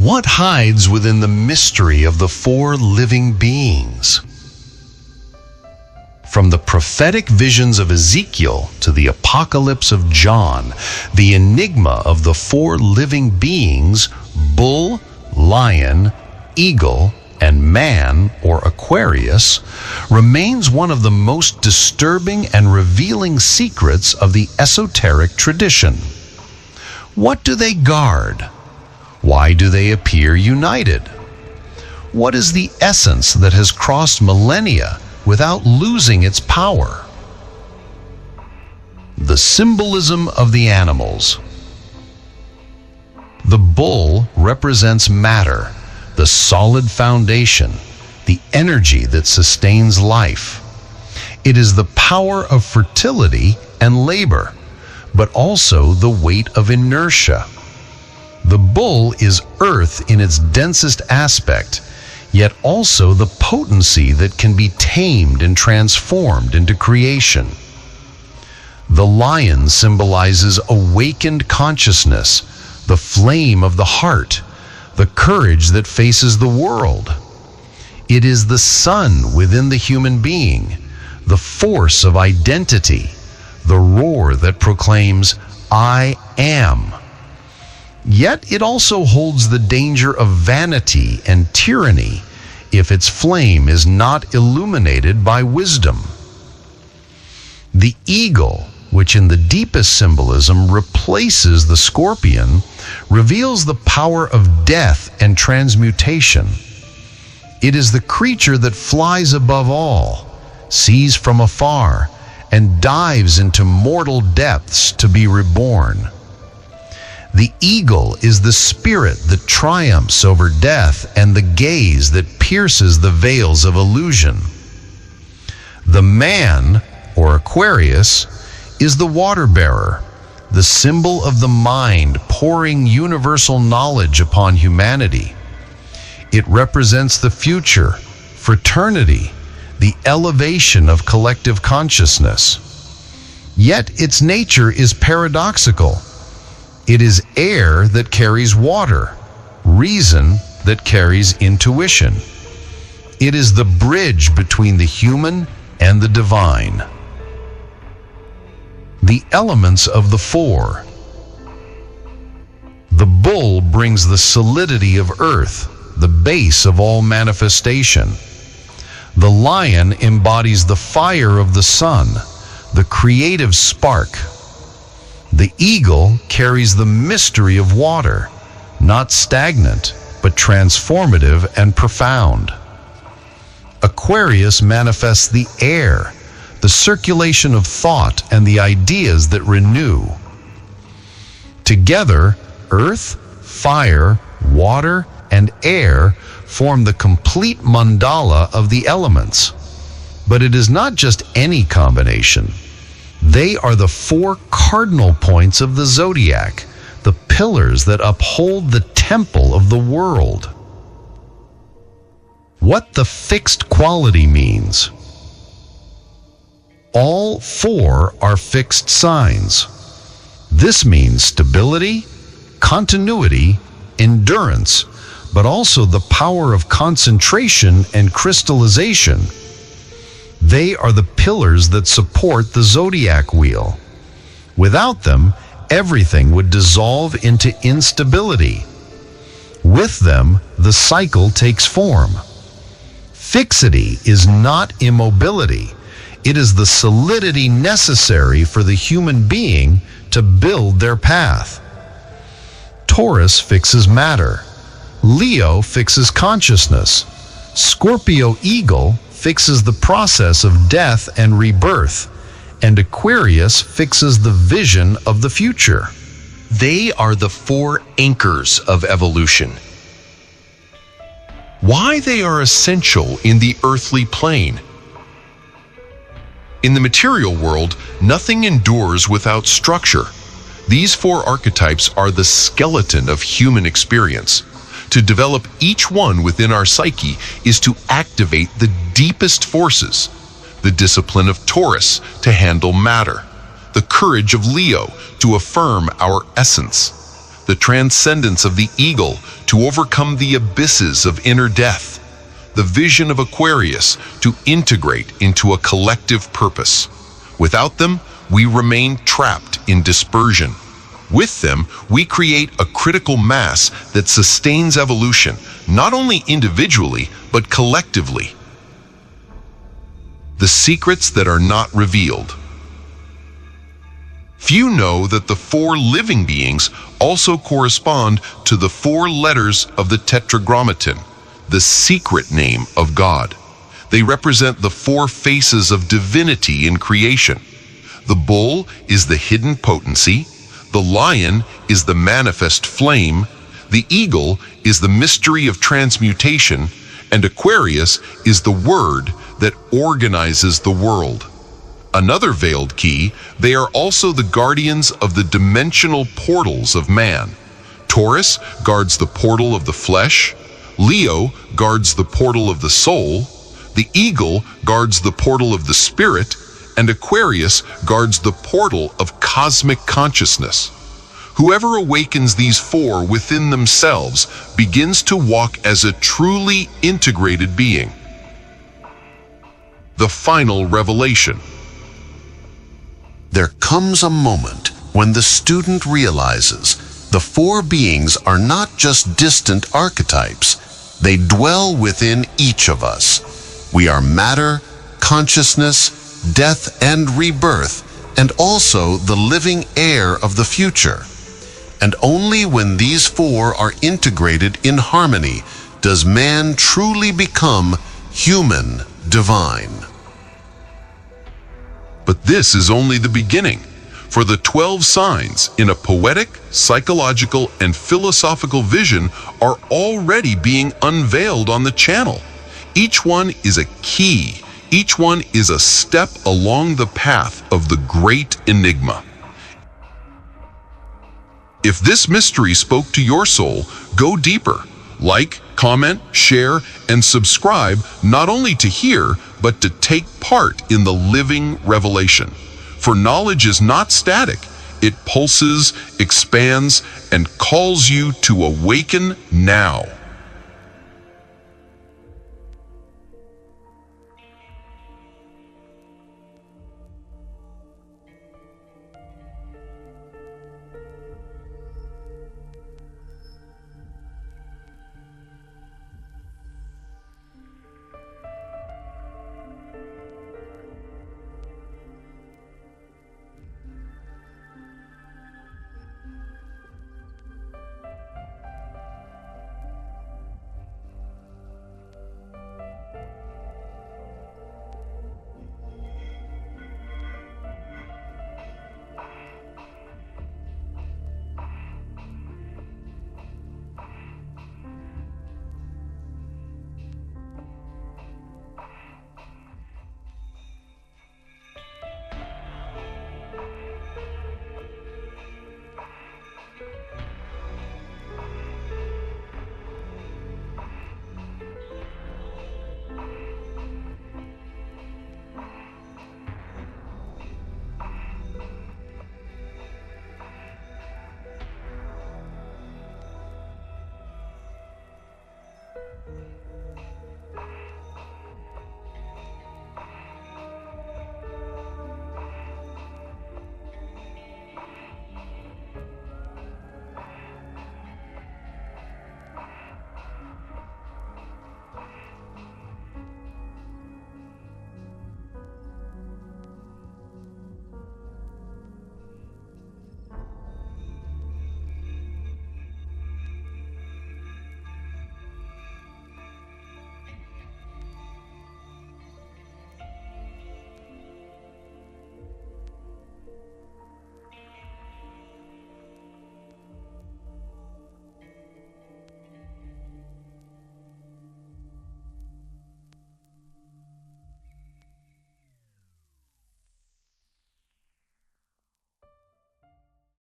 What hides within the mystery of the four living beings? From the prophetic visions of Ezekiel to the apocalypse of John, the enigma of the four living beings, bull, lion, eagle, and man, or Aquarius, remains one of the most disturbing and revealing secrets of the esoteric tradition. What do they guard? Why do they appear united? What is the essence that has crossed millennia without losing its power? The symbolism of the animals. The bull represents matter, the solid foundation, the energy that sustains life. It is the power of fertility and labor, but also the weight of inertia. The bull is earth in its densest aspect, yet also the potency that can be tamed and transformed into creation. The lion symbolizes awakened consciousness, the flame of the heart, the courage that faces the world. It is the sun within the human being, the force of identity, the roar that proclaims, "I am." Yet it also holds the danger of vanity and tyranny if its flame is not illuminated by wisdom. The eagle, which in the deepest symbolism replaces the scorpion, reveals the power of death and transmutation. It is the creature that flies above all, sees from afar, and dives into mortal depths to be reborn. The eagle is the spirit that triumphs over death and the gaze that pierces the veils of illusion. The man, or Aquarius, is the water bearer, the symbol of the mind pouring universal knowledge upon humanity. It represents the future, fraternity, the elevation of collective consciousness. Yet its nature is paradoxical. It is air that carries water, reason that carries intuition. It is the bridge between the human and the divine. The elements of the four. The bull brings the solidity of earth, the base of all manifestation. The lion embodies the fire of the sun, the creative spark. The eagle carries the mystery of water, not stagnant, but transformative and profound. Aquarius manifests the air, the circulation of thought and the ideas that renew. Together, earth, fire, water, and air form the complete mandala of the elements. But it is not just any combination. They are the four cardinal points of the zodiac, the pillars that uphold the temple of the world. What the fixed quality means. All four are fixed signs. This means stability, continuity, endurance, but also the power of concentration and crystallization. They are the pillars that support the zodiac wheel. Without them, everything would dissolve into instability. With them, the cycle takes form. Fixity is not immobility. It is the solidity necessary for the human being to build their path. Taurus fixes matter. Leo fixes consciousness. Scorpio Eagle fixes the process of death and rebirth. And Aquarius fixes the vision of the future. They are the four anchors of evolution. Why they are essential in the earthly plane. In the material world, nothing endures without structure. These four archetypes are the skeleton of human experience. To develop each one within our psyche is to activate the deepest forces. The discipline of Taurus to handle matter. The courage of Leo to affirm our essence. the transcendence of the eagle to overcome the abysses of inner death, the vision of Aquarius to integrate into a collective purpose. Without them, we remain trapped in dispersion. With them, we create a critical mass that sustains evolution, not only individually, but collectively. The secrets that are not revealed. Few know that the 4 living beings also correspond to the 4 letters of the Tetragrammaton, the secret name of God. They represent the 4 faces of divinity in creation. The bull is the hidden potency, the lion is the manifest flame, the eagle is the mystery of transmutation, and Aquarius is the word that organizes the world. Another veiled key, they are also the guardians of the dimensional portals of man. Taurus guards the portal of the flesh, Leo guards the portal of the soul, the eagle guards the portal of the spirit, and Aquarius guards the portal of cosmic consciousness. Whoever awakens these 4 within themselves begins to walk as a truly integrated being. The final revelation. There comes a moment when the student realizes the 4 beings are not just distant archetypes. They dwell within each of us. We are matter, consciousness, death and rebirth, and also the living heir of the future. And only when these 4 are integrated in harmony does man truly become human divine. But this is only the beginning, for the 12 signs in a poetic, psychological, and philosophical vision are already being unveiled on the channel. Each one is a key. Each one is a step along the path of the great enigma. If this mystery spoke to your soul, go deeper. Like, comment, share, and subscribe not only to hear, but to take part in the living revelation. For knowledge is not static. It pulses, expands, and calls you to awaken now.